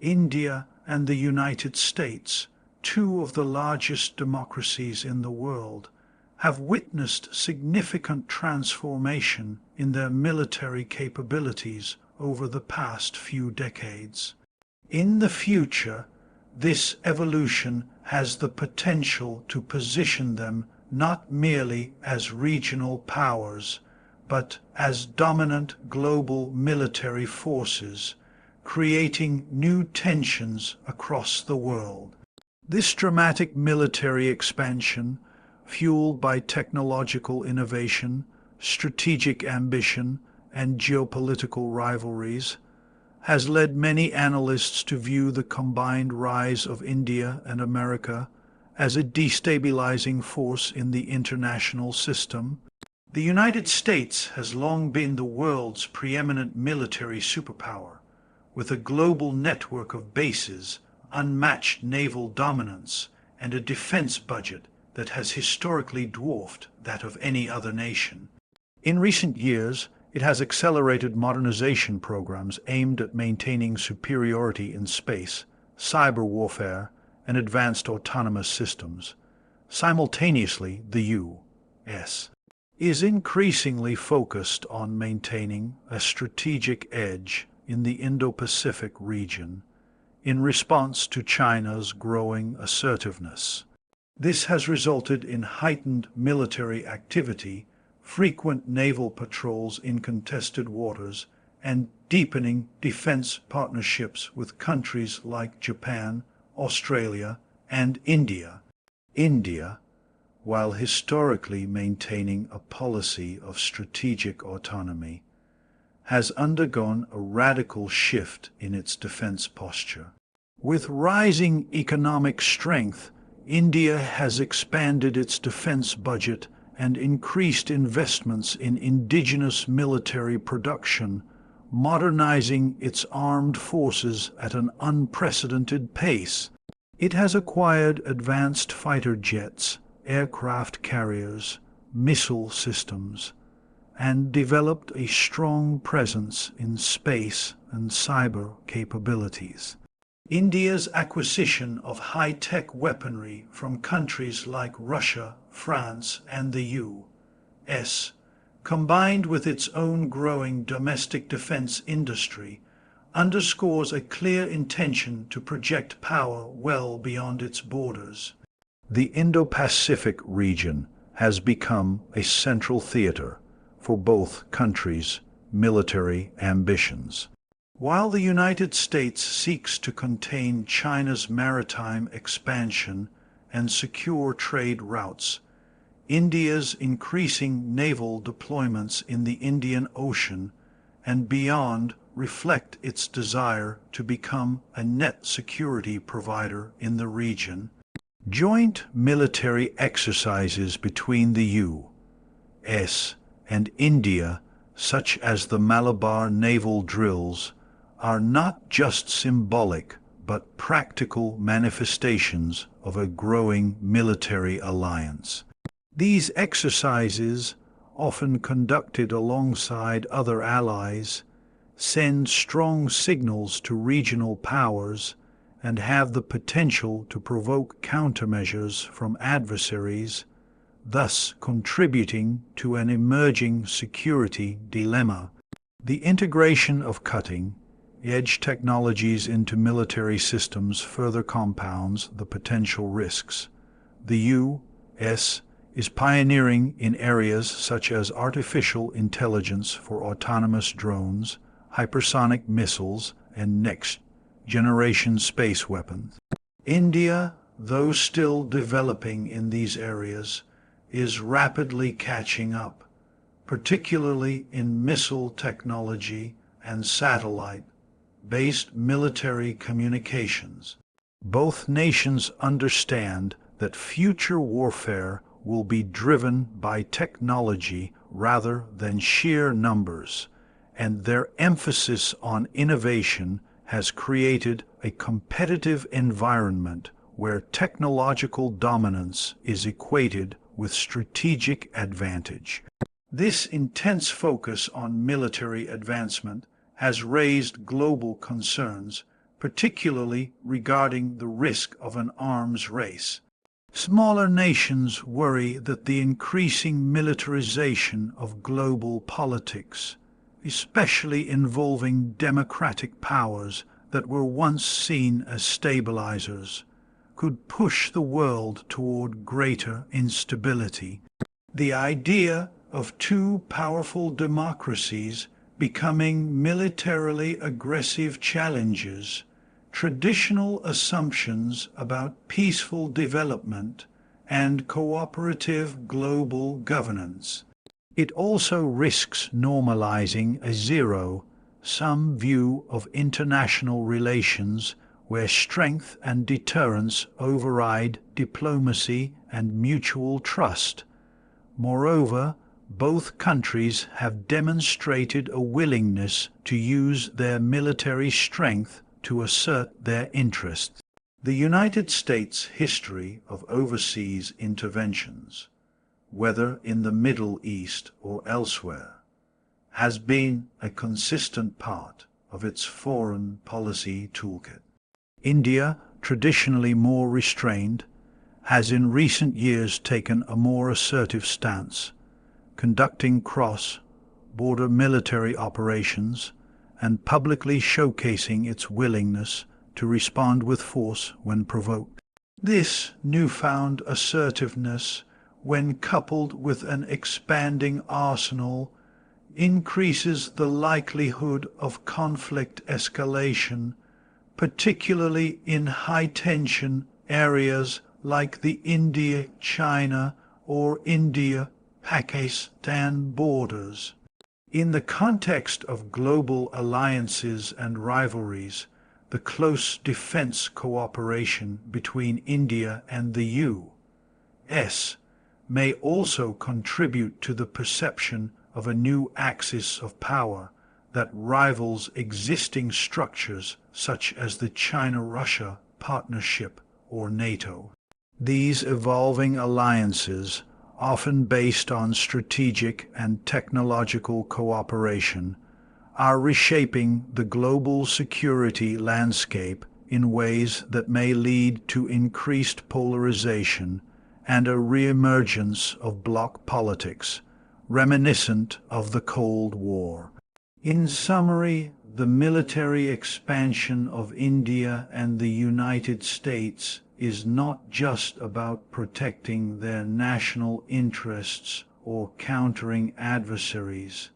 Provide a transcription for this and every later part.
India and the United States, two of the largest democracies in the world, have witnessed significant transformation in their military capabilities over the past few decades. In the future, this evolution has the potential to position them not merely as regional powers, but as dominant global military forces, creating new tensions across the world. This dramatic military expansion, fueled by technological innovation, strategic ambition, and geopolitical rivalries, has led many analysts to view the combined rise of India and America as a destabilizing force in the international system. The United States has long been the world's preeminent military superpower, with a global network of bases, unmatched naval dominance, and a defense budget that has historically dwarfed that of any other nation. In recent years, it has accelerated modernization programs aimed at maintaining superiority in space, cyber warfare, and advanced autonomous systems. Simultaneously, the U.S. is increasingly focused on maintaining a strategic edge in the Indo-Pacific region in response to China's growing assertiveness. This has resulted in heightened military activity, frequent naval patrols in contested waters, and deepening defense partnerships with countries like Japan, Australia, and India. India, while historically maintaining a policy of strategic autonomy, has undergone a radical shift in its defense posture. With rising economic strength, India has expanded its defense budget and increased investments in indigenous military production, modernizing its armed forces at an unprecedented pace. It has acquired advanced fighter jets, aircraft carriers, missile systems, and developed a strong presence in space and cyber capabilities. India's acquisition of high-tech weaponry from countries like Russia, France, and the U.S., combined with its own growing domestic defense industry, underscores a clear intention to project power well beyond its borders. The Indo-Pacific region has become a central theater for both countries' military ambitions. While the United States seeks to contain China's maritime expansion and secure trade routes, India's increasing naval deployments in the Indian Ocean and beyond reflect its desire to become a net security provider in the region. Joint military exercises between the U.S. and India, such as the Malabar naval drills, are not just symbolic but practical manifestations of a growing military alliance. These exercises, often conducted alongside other allies, send strong signals to regional powers and have the potential to provoke countermeasures from adversaries, thus contributing to an emerging security dilemma. The integration of cutting-edge technologies into military systems further compounds the potential risks. The U.S. is pioneering in areas such as artificial intelligence for autonomous drones, hypersonic missiles, and next-generation space weapons. India, though still developing in these areas, is rapidly catching up, particularly in missile technology and satellite-based military communications. Both nations understand that future warfare will be driven by technology rather than sheer numbers, and their emphasis on innovation has created a competitive environment where technological dominance is equated with strategic advantage. This intense focus on military advancement has raised global concerns, particularly regarding the risk of an arms race. Smaller nations worry that the increasing militarization of global politics, especially involving democratic powers that were once seen as stabilizers, could push the world toward greater instability. The idea of two powerful democracies becoming militarily aggressive challengers traditional assumptions about peaceful development and cooperative global governance. It also risks normalizing a zero-sum view of international relations where strength and deterrence override diplomacy and mutual trust. Moreover, both countries have demonstrated a willingness to use their military strength to assert their interests. The United States' history of overseas interventions, whether in the Middle East or elsewhere, has been a consistent part of its foreign policy toolkit. India, traditionally more restrained, has in recent years taken a more assertive stance, conducting cross-border military operations and publicly showcasing its willingness to respond with force when provoked. This newfound assertiveness, when coupled with an expanding arsenal, increases the likelihood of conflict escalation, particularly in high-tension areas like the India-China or India-Pakistan borders. In the context of global alliances and rivalries, the close defense cooperation between India and the U.S. may also contribute to the perception of a new axis of power that rivals existing structures such as the China-Russia partnership or NATO. These evolving alliances, often based on strategic and technological cooperation, are reshaping the global security landscape in ways that may lead to increased polarization and a reemergence of bloc politics, reminiscent of the Cold War. In summary, the military expansion of India and the United States is not just about protecting their national interests or countering adversaries.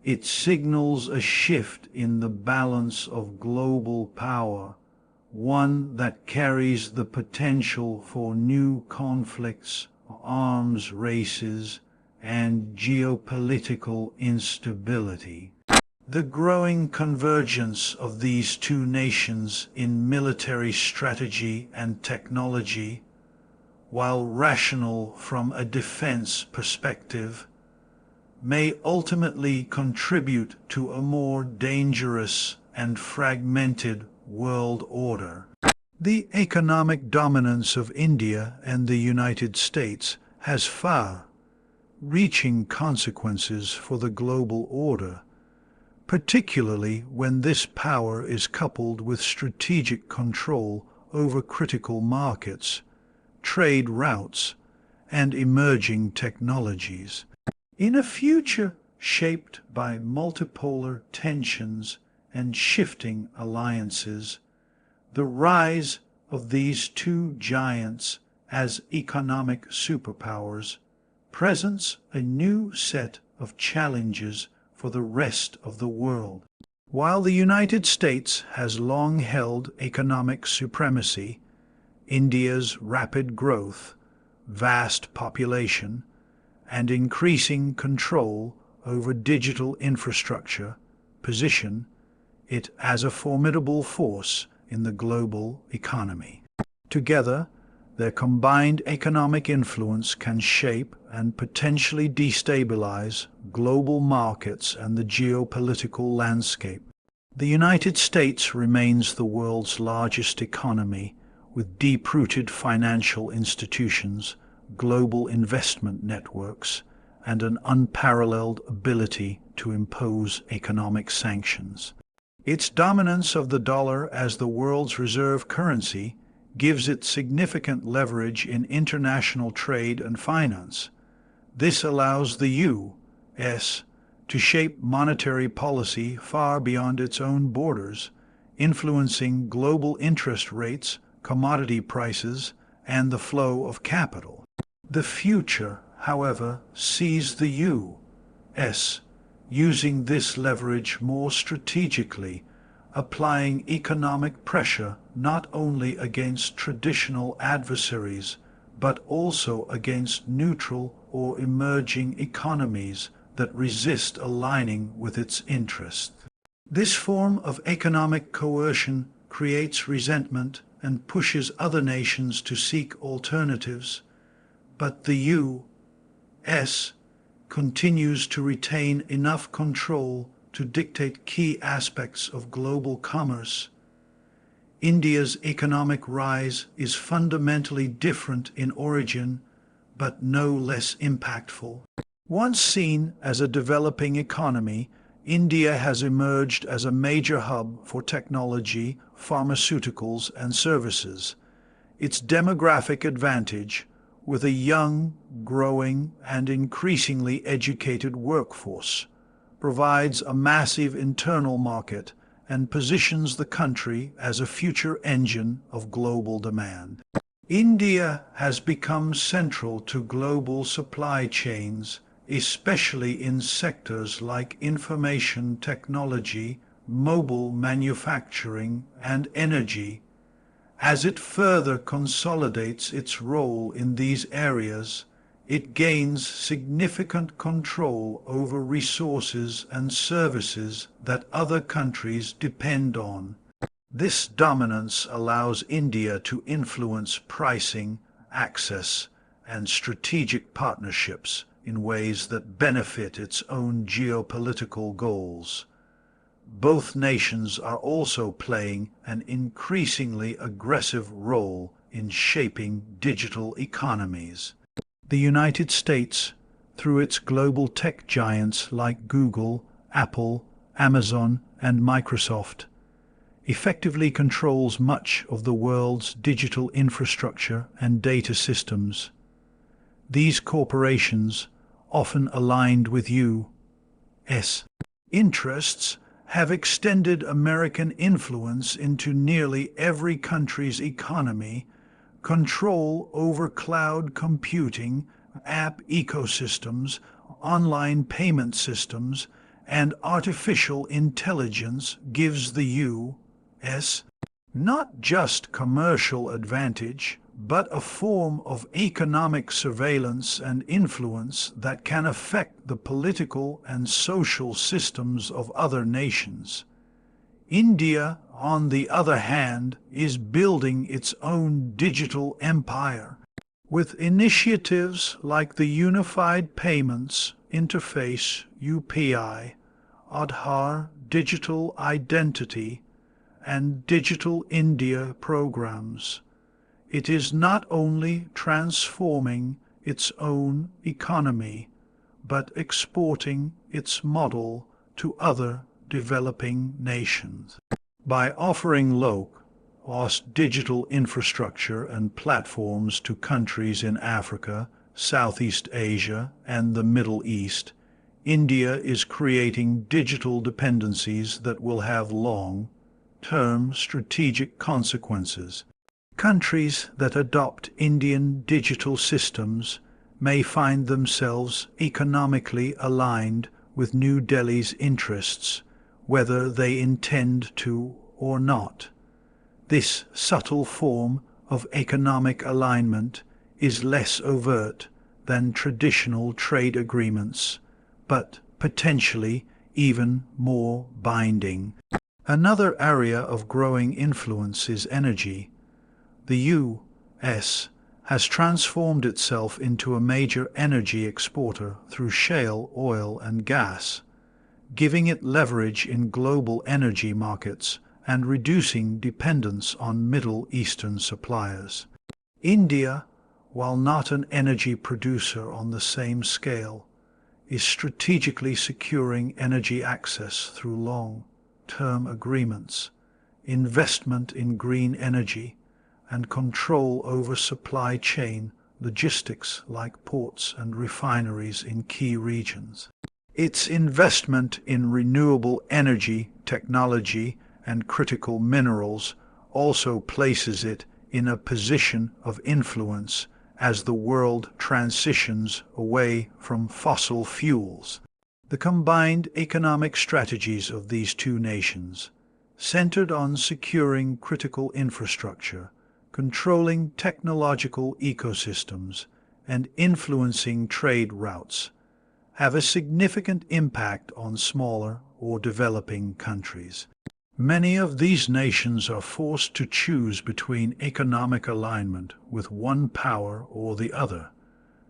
It signals a shift in the balance of global power, one that carries the potential for new conflicts, arms races, and geopolitical instability. The growing convergence of these two nations in military strategy and technology, while rational from a defense perspective, may ultimately contribute to a more dangerous and fragmented world order. The economic dominance of India and the United States has far-reaching consequences for the global order, particularly when this power is coupled with strategic control over critical markets, trade routes, and emerging technologies. In a future shaped by multipolar tensions and shifting alliances, the rise of these two giants as economic superpowers presents a new set of challenges for the rest of the world. While the United States has long held economic supremacy, India's rapid growth, vast population, and increasing control over digital infrastructure position it as a formidable force in the global economy. Together, their combined economic influence can shape and potentially destabilize global markets and the geopolitical landscape. The United States remains the world's largest economy, with deep-rooted financial institutions, global investment networks, and an unparalleled ability to impose economic sanctions. Its dominance of the dollar as the world's reserve currency gives it significant leverage in international trade and finance. This allows the U.S. to shape monetary policy far beyond its own borders, influencing global interest rates, commodity prices, and the flow of capital. The future, however, sees the U.S. using this leverage more strategically, applying economic pressure not only against traditional adversaries, but also against neutral or emerging economies that resist aligning with its interests. This form of economic coercion creates resentment and pushes other nations to seek alternatives, but the U.S. continues to retain enough control to dictate key aspects of global commerce. India's economic rise is fundamentally different in origin, but no less impactful. Once seen as a developing economy, India has emerged as a major hub for technology, pharmaceuticals, and services. Its demographic advantage, with a young, growing, and increasingly educated workforce, provides a massive internal market and positions the country as a future engine of global demand. India has become central to global supply chains, especially in sectors like information technology, mobile manufacturing, and energy. As it further consolidates its role in these areas, it gains significant control over resources and services that other countries depend on. This dominance allows India to influence pricing, access, and strategic partnerships in ways that benefit its own geopolitical goals. Both nations are also playing an increasingly aggressive role in shaping digital economies. The United States, through its global tech giants like Google, Apple, Amazon, and Microsoft, effectively controls much of the world's digital infrastructure and data systems. These corporations, often aligned with U.S. interests, have extended American influence into nearly every country's economy, control over cloud computing, app ecosystems, online payment systems, and artificial intelligence gives the U.S. not just commercial advantage, but a form of economic surveillance and influence that can affect the political and social systems of other nations. India, on the other hand, is building its own digital empire, with initiatives like the Unified Payments Interface (UPI), Aadhaar Digital Identity, and Digital India programs. It is not only transforming its own economy, but exporting its model to other developing nations. By offering low-cost digital infrastructure and platforms to countries in Africa, Southeast Asia, and the Middle East, India is creating digital dependencies that will have long-term strategic consequences. Countries that adopt Indian digital systems may find themselves economically aligned with New Delhi's interests, whether they intend to or not. This subtle form of economic alignment is less overt than traditional trade agreements, but potentially even more binding. Another area of growing influence is energy. The U.S. has transformed itself into a major energy exporter through shale oil and gas, giving it leverage in global energy markets and reducing dependence on Middle Eastern suppliers. India, while not an energy producer on the same scale, is strategically securing energy access through long, long-term agreements, investment in green energy, and control over supply chain logistics like ports and refineries in key regions. Its investment in renewable energy technology and critical minerals also places it in a position of influence as the world transitions away from fossil fuels. The combined economic strategies of these two nations, centered on securing critical infrastructure, controlling technological ecosystems, and influencing trade routes, have a significant impact on smaller or developing countries. Many of these nations are forced to choose between economic alignment with one power or the other,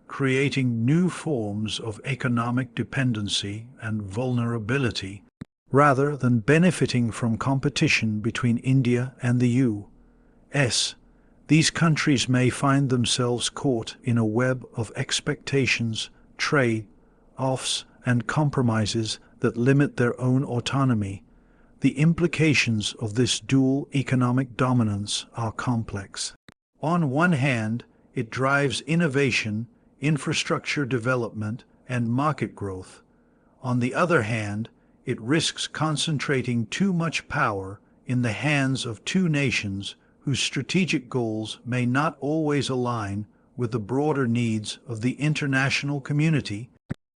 creating new forms of economic dependency and vulnerability, rather than benefiting from competition between India and the U.S. These countries may find themselves caught in a web of expectations, trade-offs, and compromises that limit their own autonomy. The implications of this dual economic dominance are complex. On one hand, it drives innovation, infrastructure development, and market growth. On the other hand, it risks concentrating too much power in the hands of two nations whose strategic goals may not always align with the broader needs of the international community.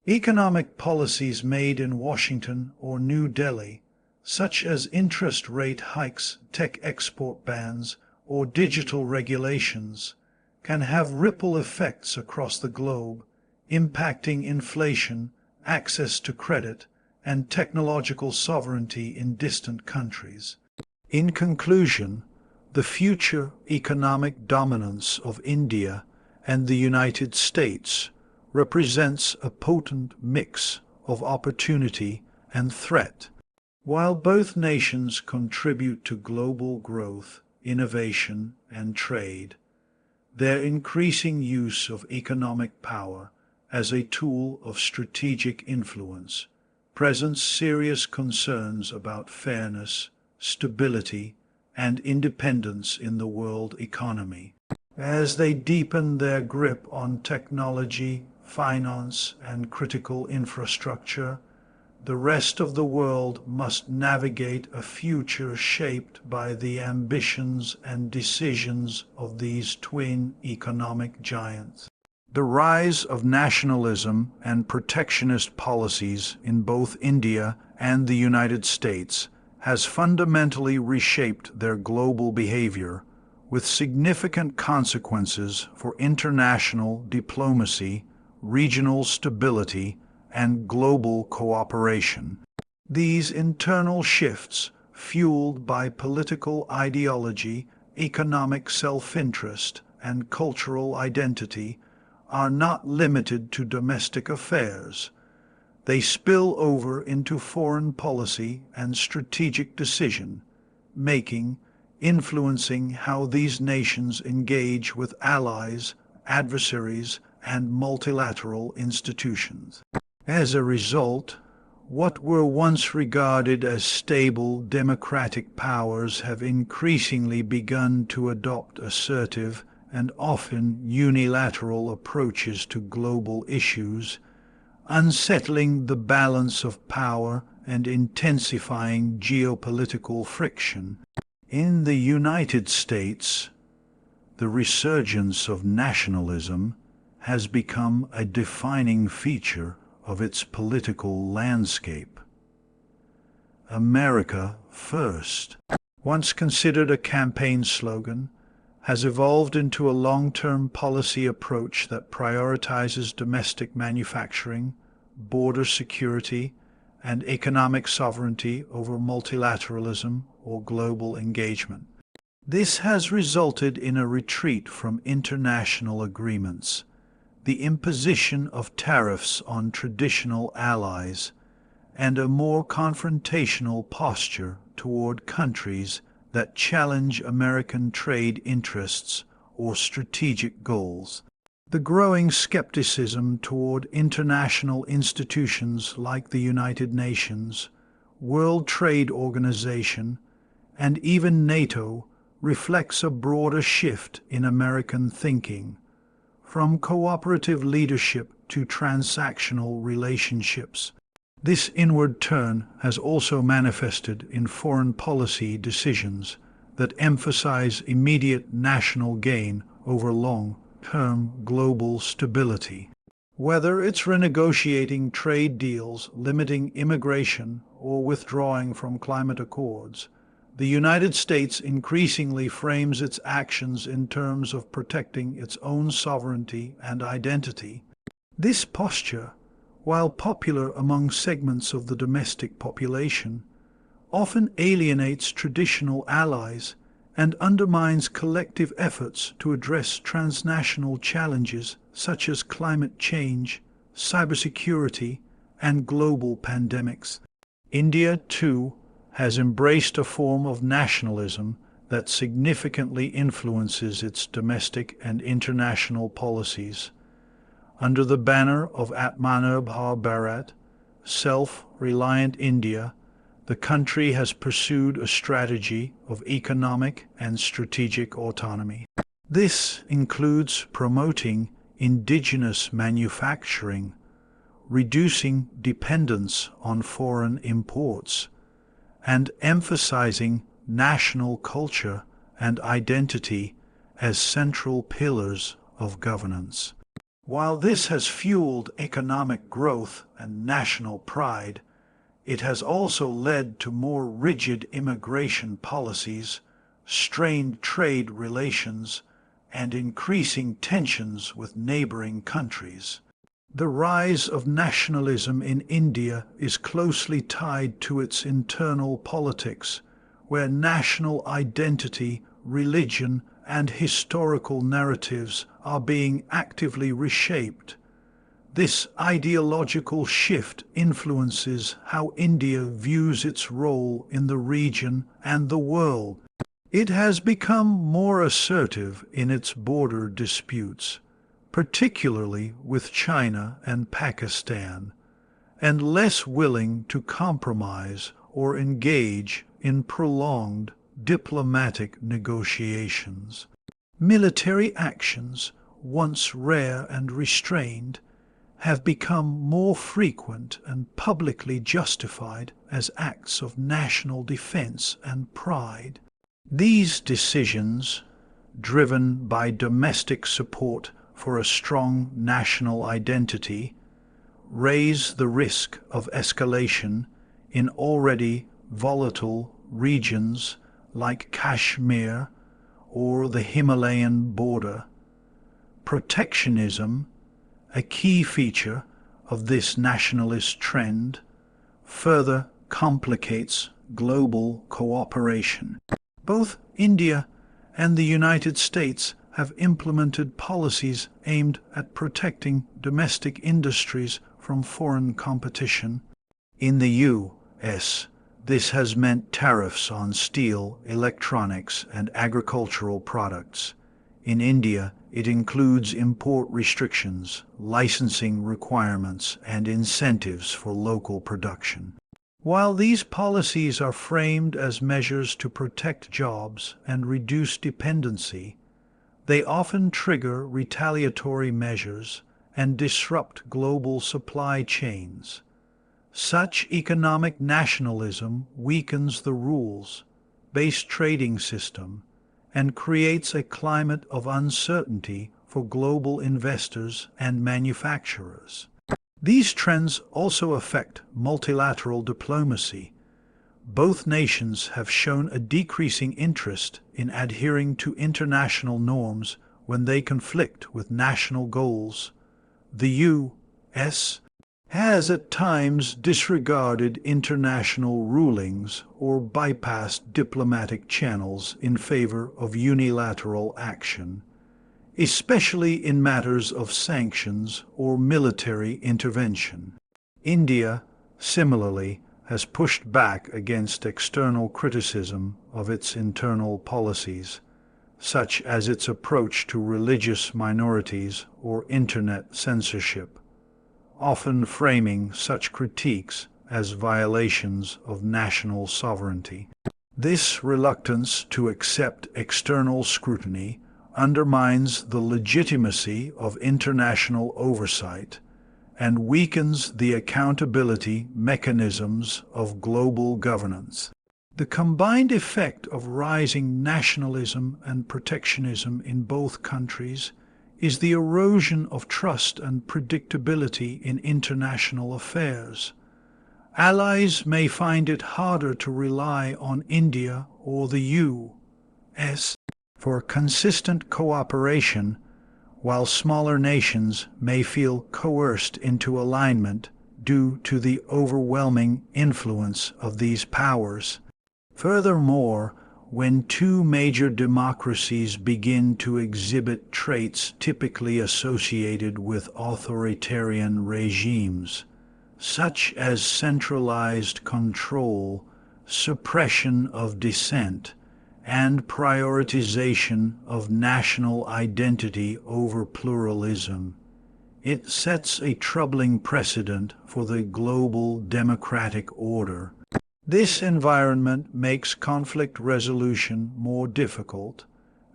Economic policies made in Washington or New Delhi, such as interest rate hikes, tech export bans, or digital regulations, can have ripple effects across the globe, impacting inflation, access to credit, and technological sovereignty in distant countries. In conclusion, the future economic dominance of India and the United States represents a potent mix of opportunity and threat. While both nations contribute to global growth, innovation, and trade, their increasing use of economic power as a tool of strategic influence presents serious concerns about fairness, stability, and independence in the world economy. As they deepen their grip on technology, finance, and critical infrastructure, the rest of the world must navigate a future shaped by the ambitions and decisions of these twin economic giants. The rise of nationalism and protectionist policies in both India and the United States has fundamentally reshaped their global behavior, with significant consequences for international diplomacy, regional stability, and global cooperation. These internal shifts, fueled by political ideology, economic self-interest, and cultural identity, are not limited to domestic affairs. They spill over into foreign policy and strategic decision-making, influencing how these nations engage with allies, adversaries, and multilateral institutions. As a result, what were once regarded as stable democratic powers have increasingly begun to adopt assertive and often unilateral approaches to global issues, unsettling the balance of power and intensifying geopolitical friction. In the United States, the resurgence of nationalism has become a defining feature of its political landscape. America First, once considered a campaign slogan, has evolved into a long-term policy approach that prioritizes domestic manufacturing, border security, and economic sovereignty over multilateralism or global engagement. This has resulted in a retreat from international agreements, the imposition of tariffs on traditional allies, and a more confrontational posture toward countries that challenge American trade interests or strategic goals. The growing skepticism toward international institutions like the United Nations, World Trade Organization, and even NATO reflects a broader shift in American thinking, from cooperative leadership to transactional relationships. This inward turn has also manifested in foreign policy decisions that emphasize immediate national gain over long-term global stability. Whether it's renegotiating trade deals, limiting immigration, or withdrawing from climate accords, the United States increasingly frames its actions in terms of protecting its own sovereignty and identity. This posture, while popular among segments of the domestic population, often alienates traditional allies and undermines collective efforts to address transnational challenges such as climate change, cybersecurity, and global pandemics. India, too, has embraced a form of nationalism that significantly influences its domestic and international policies. Under the banner of Atmanirbhar Bharat, self-reliant India, the country has pursued a strategy of economic and strategic autonomy. This includes promoting indigenous manufacturing, reducing dependence on foreign imports, and emphasizing national culture and identity as central pillars of governance. While this has fueled economic growth and national pride, it has also led to more rigid immigration policies, strained trade relations, and increasing tensions with neighboring countries. The rise of nationalism in India is closely tied to its internal politics, where national identity, religion, and historical narratives are being actively reshaped. This ideological shift influences how India views its role in the region and the world. It has become more assertive in its border disputes, particularly with China and Pakistan, and less willing to compromise or engage in prolonged diplomatic negotiations. Military actions, once rare and restrained, have become more frequent and publicly justified as acts of national defense and pride. These decisions, driven by domestic support for a strong national identity, raise the risk of escalation in already volatile regions like Kashmir or the Himalayan border. Protectionism, a key feature of this nationalist trend, further complicates global cooperation. Both India and the United States have implemented policies aimed at protecting domestic industries from foreign competition. In the U.S., this has meant tariffs on steel, electronics, and agricultural products. In India, it includes import restrictions, licensing requirements, and incentives for local production. While these policies are framed as measures to protect jobs and reduce dependency, they often trigger retaliatory measures and disrupt global supply chains. Such economic nationalism weakens the rules-based trading system and creates a climate of uncertainty for global investors and manufacturers. These trends also affect multilateral diplomacy. Both nations have shown a decreasing interest in adhering to international norms when they conflict with national goals. The U.S. has at times disregarded international rulings or bypassed diplomatic channels in favor of unilateral action, especially in matters of sanctions or military intervention. India, similarly, has pushed back against external criticism of its internal policies, such as its approach to religious minorities or internet censorship, often framing such critiques as violations of national sovereignty. This reluctance to accept external scrutiny undermines the legitimacy of international oversight and weakens the accountability mechanisms of global governance. The combined effect of rising nationalism and protectionism in both countries is the erosion of trust and predictability in international affairs. Allies may find it harder to rely on India or the U.S. for consistent cooperation, while smaller nations may feel coerced into alignment due to the overwhelming influence of these powers. Furthermore, when two major democracies begin to exhibit traits typically associated with authoritarian regimes, such as centralized control, suppression of dissent, and prioritization of national identity over pluralism, it sets a troubling precedent for the global democratic order. This environment makes conflict resolution more difficult,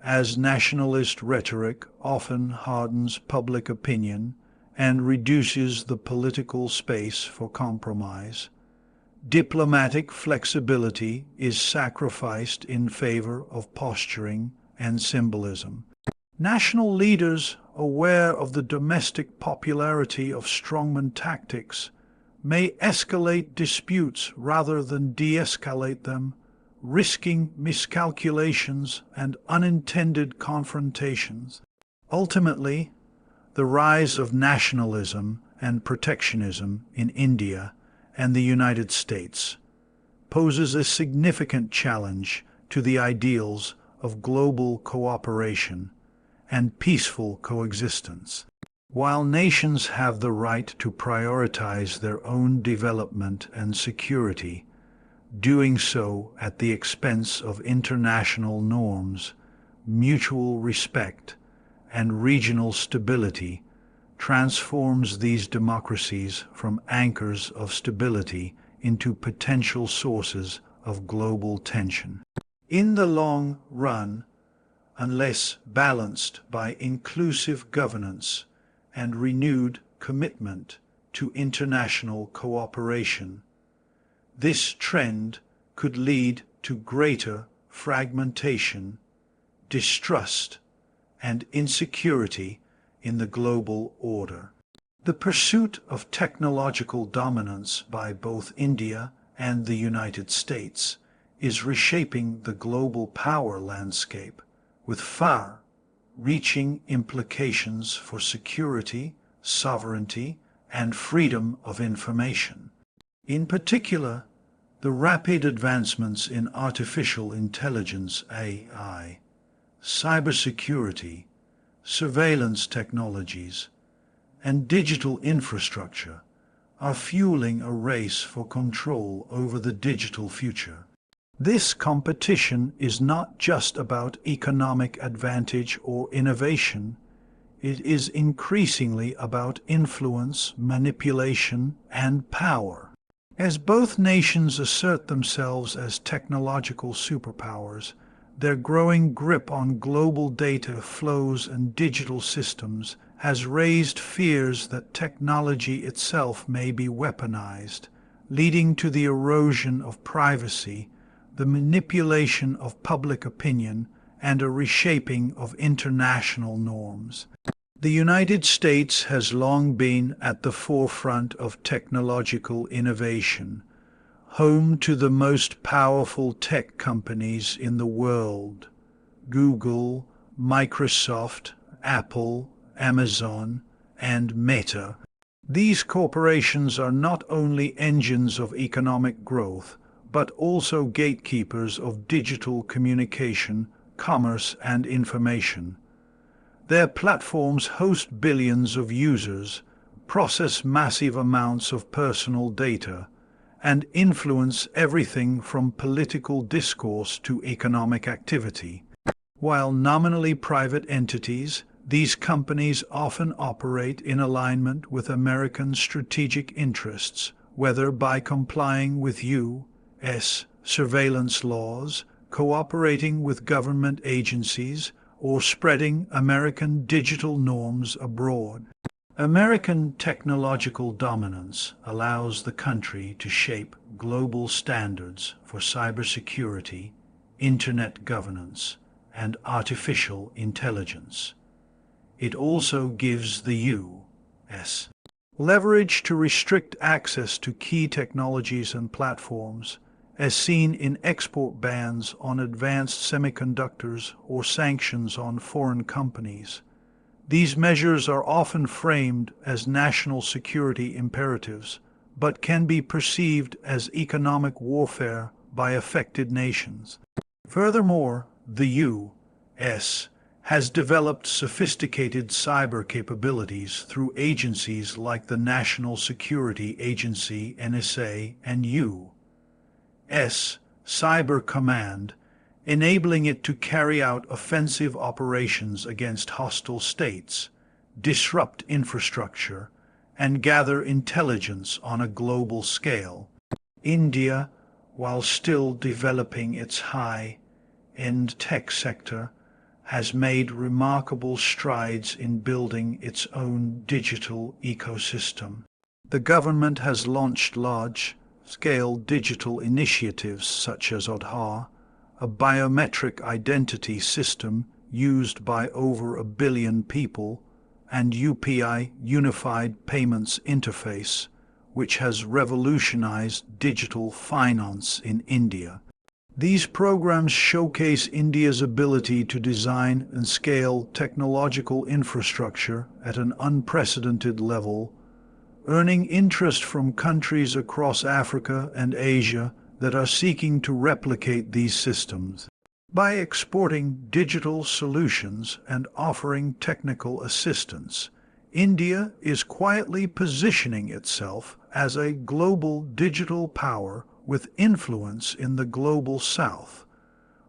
as nationalist rhetoric often hardens public opinion and reduces the political space for compromise. Diplomatic flexibility is sacrificed in favor of posturing and symbolism. National leaders, aware of the domestic popularity of strongman tactics, may escalate disputes rather than de-escalate them, risking miscalculations and unintended confrontations. Ultimately, the rise of nationalism and protectionism in India and the United States poses a significant challenge to the ideals of global cooperation and peaceful coexistence. While nations have the right to prioritize their own development and security, doing so at the expense of international norms, mutual respect, and regional stability transforms these democracies from anchors of stability into potential sources of global tension. In the long run, unless balanced by inclusive governance and renewed commitment to international cooperation, this trend could lead to greater fragmentation, distrust, and insecurity in the global order. The pursuit of technological dominance by both India and the United States is reshaping the global power landscape with far-reaching implications for security, sovereignty, and freedom of information. In particular, the rapid advancements in artificial intelligence (AI), cybersecurity, surveillance technologies, and digital infrastructure are fueling a race for control over the digital future. This competition is not just about economic advantage or innovation. It is increasingly about influence, manipulation, and power. As both nations assert themselves as technological superpowers, their growing grip on global data flows and digital systems has raised fears that technology itself may be weaponized, leading to the erosion of privacy, the manipulation of public opinion, and a reshaping of international norms. The United States has long been at the forefront of technological innovation, home to the most powerful tech companies in the world: Google, Microsoft, Apple, Amazon, and Meta. These corporations are not only engines of economic growth, but also gatekeepers of digital communication, commerce, and information. Their platforms host billions of users, process massive amounts of personal data, and influence everything from political discourse to economic activity. While nominally private entities, these companies often operate in alignment with American strategic interests, whether by complying with U.S. surveillance laws, cooperating with government agencies, or spreading American digital norms abroad. American technological dominance allows the country to shape global standards for cybersecurity, internet governance, and artificial intelligence. It also gives the U.S. leverage to restrict access to key technologies and platforms, as seen in export bans on advanced semiconductors or sanctions on foreign companies. These measures are often framed as national security imperatives, but can be perceived as economic warfare by affected nations. Furthermore, the U.S. has developed sophisticated cyber capabilities through agencies like the National Security Agency (NSA) and U.S. Cyber Command, enabling it to carry out offensive operations against hostile states, disrupt infrastructure, and gather intelligence on a global scale. India, while still developing its high-end tech sector, has made remarkable strides in building its own digital ecosystem. The government has launched large-scale digital initiatives such as Aadhaar, a biometric identity system used by over 1 billion people, and UPI, Unified Payments Interface, which has revolutionized digital finance in India. These programs showcase India's ability to design and scale technological infrastructure at an unprecedented level, earning interest from countries across Africa and Asia that are seeking to replicate these systems. By exporting digital solutions and offering technical assistance, India is quietly positioning itself as a global digital power with influence in the global south.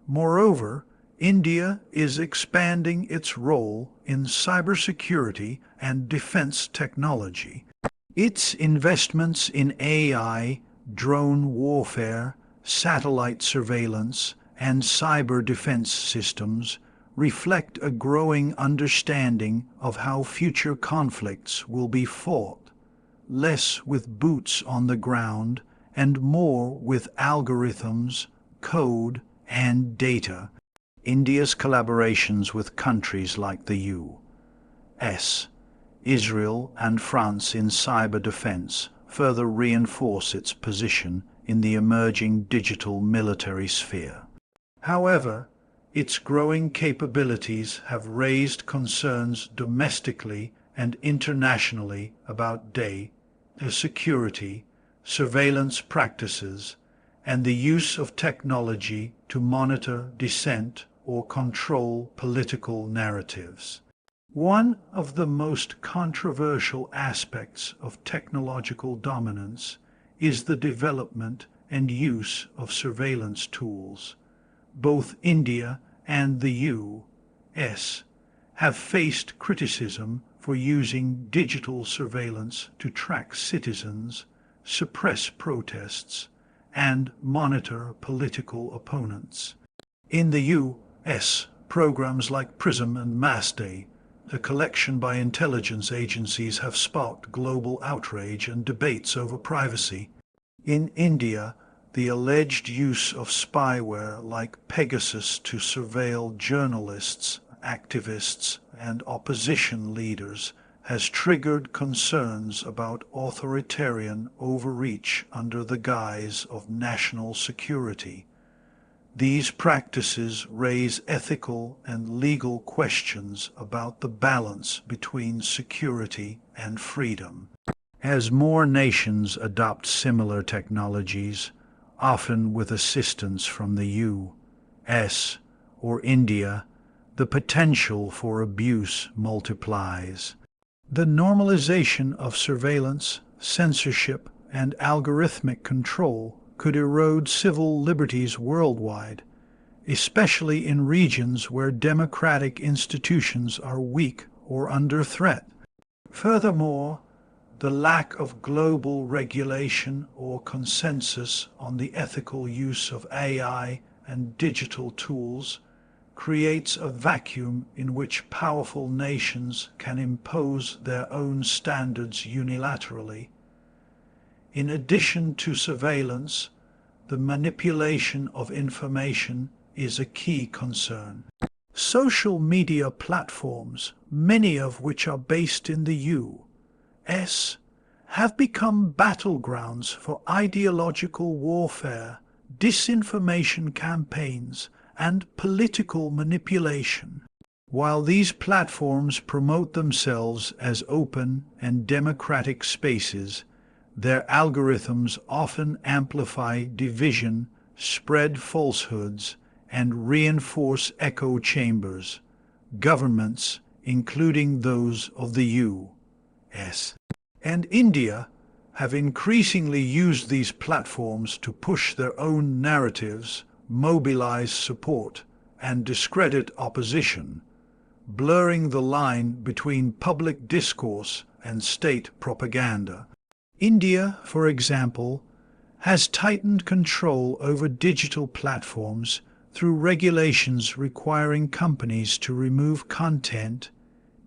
Moreover, India is expanding its role in cybersecurity and defense technology. Its investments in AI, drone warfare, satellite surveillance, and cyber defense systems reflect a growing understanding of how future conflicts will be fought, less with boots on the ground and more with algorithms, code, and data. India's collaborations with countries like the U.S., Israel, and France in cyber defense further reinforce its position in the emerging digital military sphere. However, its growing capabilities have raised concerns domestically and internationally about data security, surveillance practices, and the use of technology to monitor dissent or control political narratives. One of the most controversial aspects of technological dominance is the development and use of surveillance tools. Both India and the U.S. have faced criticism for using digital surveillance to track citizens, suppress protests, and monitor political opponents. In the U.S., programs like PRISM and MassDay, a collection by intelligence agencies, have sparked global outrage and debates over privacy. In India, the alleged use of spyware like Pegasus to surveil journalists, activists, and opposition leaders has triggered concerns about authoritarian overreach under the guise of national security. These practices raise ethical and legal questions about the balance between security and freedom. As more nations adopt similar technologies, often with assistance from the U.S. or India, the potential for abuse multiplies. The normalization of surveillance, censorship, and algorithmic control could erode civil liberties worldwide, especially in regions where democratic institutions are weak or under threat. Furthermore, The lack of global regulation or consensus on the ethical use of AI and digital tools creates a vacuum in which powerful nations can impose their own standards unilaterally. In addition to surveillance, the manipulation of information is a key concern. Social media platforms, many of which are based in the U.S., have become battlegrounds for ideological warfare, disinformation campaigns, and political manipulation. While these platforms promote themselves as open and democratic spaces, their algorithms often amplify division, spread falsehoods, and reinforce echo chambers. Governments, including those of the U.S. and India, have increasingly used these platforms to push their own narratives, mobilize support, and discredit opposition, blurring the line between public discourse and state propaganda. India, for example, has tightened control over digital platforms through regulations requiring companies to remove content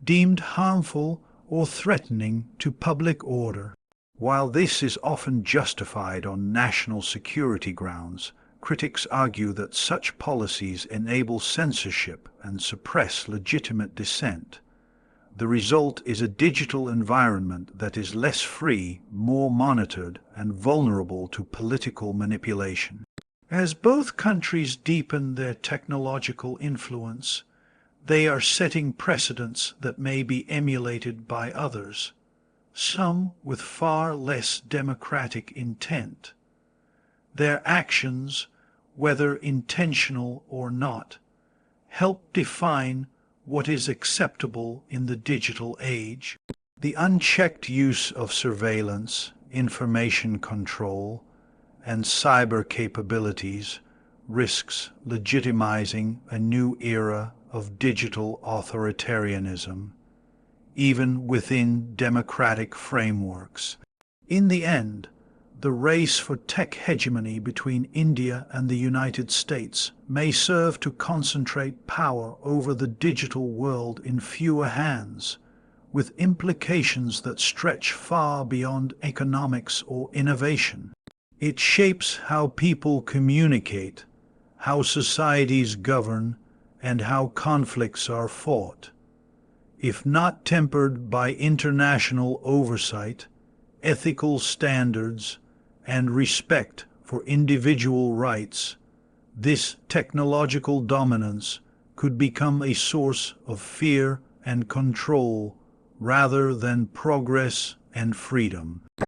deemed harmful or threatening to public order. While this is often justified on national security grounds, critics argue that such policies enable censorship and suppress legitimate dissent. The result is a digital environment that is less free, more monitored, and vulnerable to political manipulation. As both countries deepen their technological influence, they are setting precedents that may be emulated by others, some with far less democratic intent. Their actions, whether intentional or not, help define what is acceptable in the digital age. The unchecked use of surveillance, information control, and cyber capabilities risks legitimizing a new era of digital authoritarianism, even within democratic frameworks. In the end, the race for tech hegemony between India and the United States may serve to concentrate power over the digital world in fewer hands, with implications that stretch far beyond economics or innovation. It shapes how people communicate, how societies govern, and how conflicts are fought. If not tempered by international oversight, ethical standards, and respect for individual rights, this technological dominance could become a source of fear and control rather than progress and freedom.